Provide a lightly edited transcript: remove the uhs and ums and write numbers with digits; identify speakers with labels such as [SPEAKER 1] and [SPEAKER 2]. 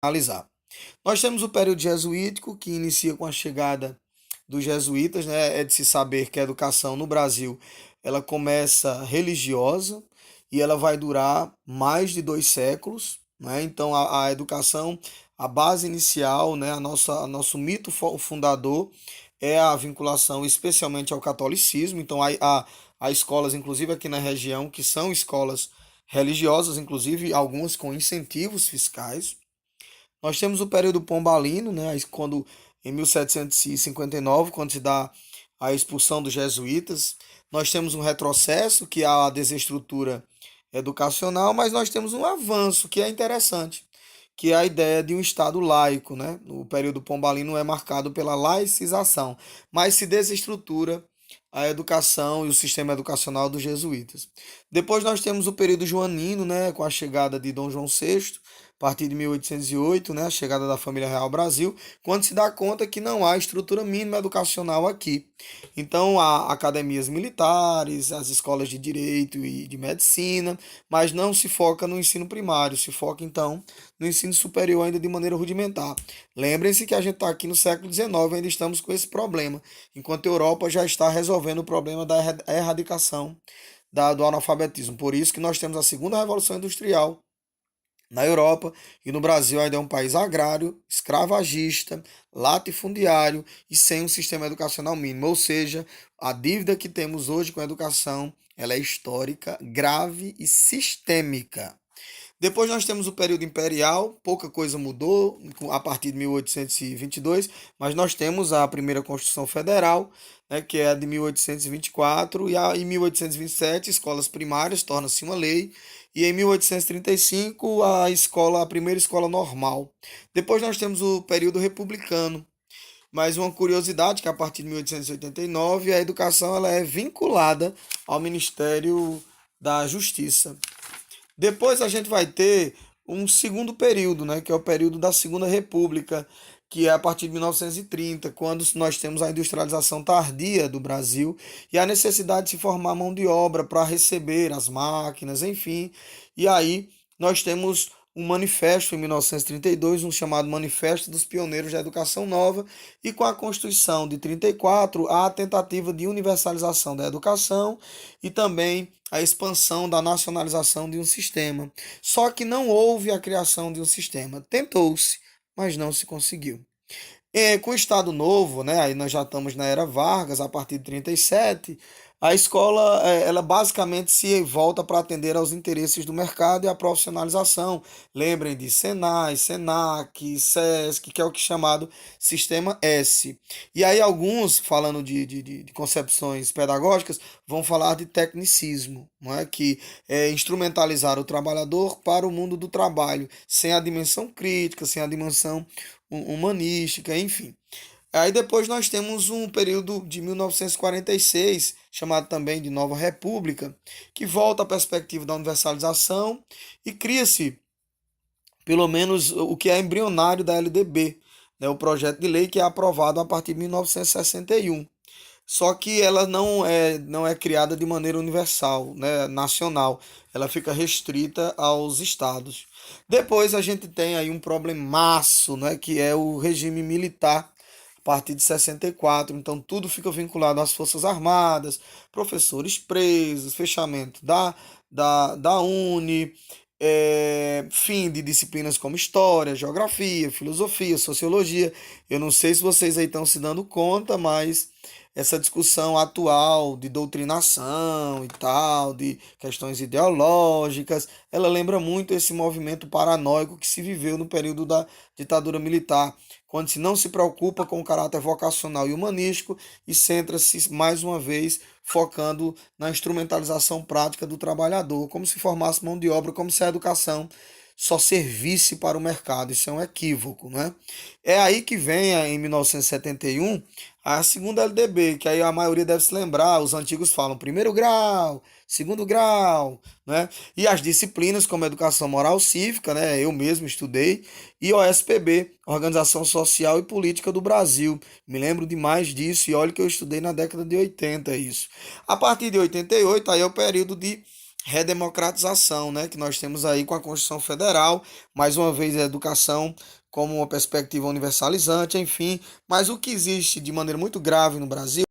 [SPEAKER 1] analisar. Nós temos o período jesuítico, que inicia com a chegada dos jesuítas, né? É de se saber que a educação no Brasil ela começa religiosa e ela vai durar mais de 2 séculos, né? Então a educação, a base inicial, né? Nosso mito fundador é a vinculação especialmente ao catolicismo. Então há escolas, inclusive aqui na região, que são escolas religiosas, inclusive algumas com incentivos fiscais. Nós temos o período pombalino, né, quando em 1759, quando se dá a expulsão dos jesuítas, nós temos um retrocesso, que é a desestrutura educacional, mas nós temos um avanço que é interessante, que é a ideia de um Estado laico, né? O período pombalino é marcado pela laicização, mas se desestrutura a educação e o sistema educacional dos jesuítas. Depois nós temos o período joanino, né, com a chegada de Dom João VI, a partir de 1808, né, a chegada da família real ao Brasil, quando se dá conta que não há estrutura mínima educacional aqui. Então há academias militares, as escolas de direito e de medicina, mas não se foca no ensino primário, se foca então no ensino superior ainda de maneira rudimentar. Lembrem-se que a gente está aqui no século XIX, ainda estamos com esse problema, enquanto a Europa já está resolvendo o problema da erradicação do analfabetismo. Por isso que nós temos a segunda revolução industrial na Europa, e no Brasil ainda é um país agrário, escravagista, latifundiário e sem um sistema educacional mínimo. Ou seja, a dívida que temos hoje com a educação, ela é histórica, grave e sistêmica. Depois nós temos o período imperial, pouca coisa mudou a partir de 1822, mas nós temos a primeira Constituição Federal, né, que é a de 1824, em 1827 escolas primárias torna-se uma lei, e em 1835 a primeira escola normal. Depois nós temos o período republicano, mas uma curiosidade que a partir de 1889 a educação ela é vinculada ao Ministério da Justiça. Depois a gente vai ter um segundo período, né, que é o período da Segunda República, que é a partir de 1930, quando nós temos a industrialização tardia do Brasil e a necessidade de se formar mão de obra para receber as máquinas, enfim. E aí nós temos um manifesto em 1932, um chamado Manifesto dos Pioneiros da Educação Nova, e com a Constituição de 34, há a tentativa de universalização da educação e também a expansão da nacionalização de um sistema. Só que não houve a criação de um sistema. Tentou-se, mas não se conseguiu. Com o Estado Novo, né, aí nós já estamos na era Vargas, a partir de 37, a escola ela basicamente se volta para atender aos interesses do mercado e à profissionalização. Lembrem de Senai, Senac, Sesc, que é o que é chamado Sistema S. E aí alguns, falando de concepções pedagógicas, vão falar de tecnicismo, não é? Que é instrumentalizar o trabalhador para o mundo do trabalho, sem a dimensão crítica, sem a dimensão humanística, enfim. Aí depois nós temos um período de 1946, chamado também de Nova República, que volta à perspectiva da universalização e cria-se, pelo menos, o que é embrionário da LDB, né, o projeto de lei que é aprovado a partir de 1961. Só que ela não é criada de maneira universal, né, nacional. Ela fica restrita aos estados. Depois a gente tem aí um problemaço, né, que é o regime militar a partir de 64. Então tudo fica vinculado às Forças Armadas, professores presos, fechamento da Uni, fim de disciplinas como história, geografia, filosofia, sociologia. Eu não sei se vocês aí estão se dando conta, mas essa discussão atual de doutrinação e tal, de questões ideológicas, ela lembra muito esse movimento paranoico que se viveu no período da ditadura militar, quando se não se preocupa com o caráter vocacional e humanístico e centra-se mais uma vez focando na instrumentalização prática do trabalhador, como se formasse mão de obra, como se a educação só servisse para o mercado. Isso é um equívoco, né? É aí que vem, em 1971, a segunda LDB, que aí a maioria deve se lembrar, os antigos falam primeiro grau, segundo grau, né? E as disciplinas como educação moral cívica, né? Eu mesmo estudei, e OSPB, Organização Social e Política do Brasil. Me lembro demais disso, e olha que eu estudei na década de 80 isso. A partir de 88, aí é o período de redemocratização, né, que nós temos aí com a Constituição Federal, mais uma vez a educação como uma perspectiva universalizante, enfim, mas o que existe de maneira muito grave no Brasil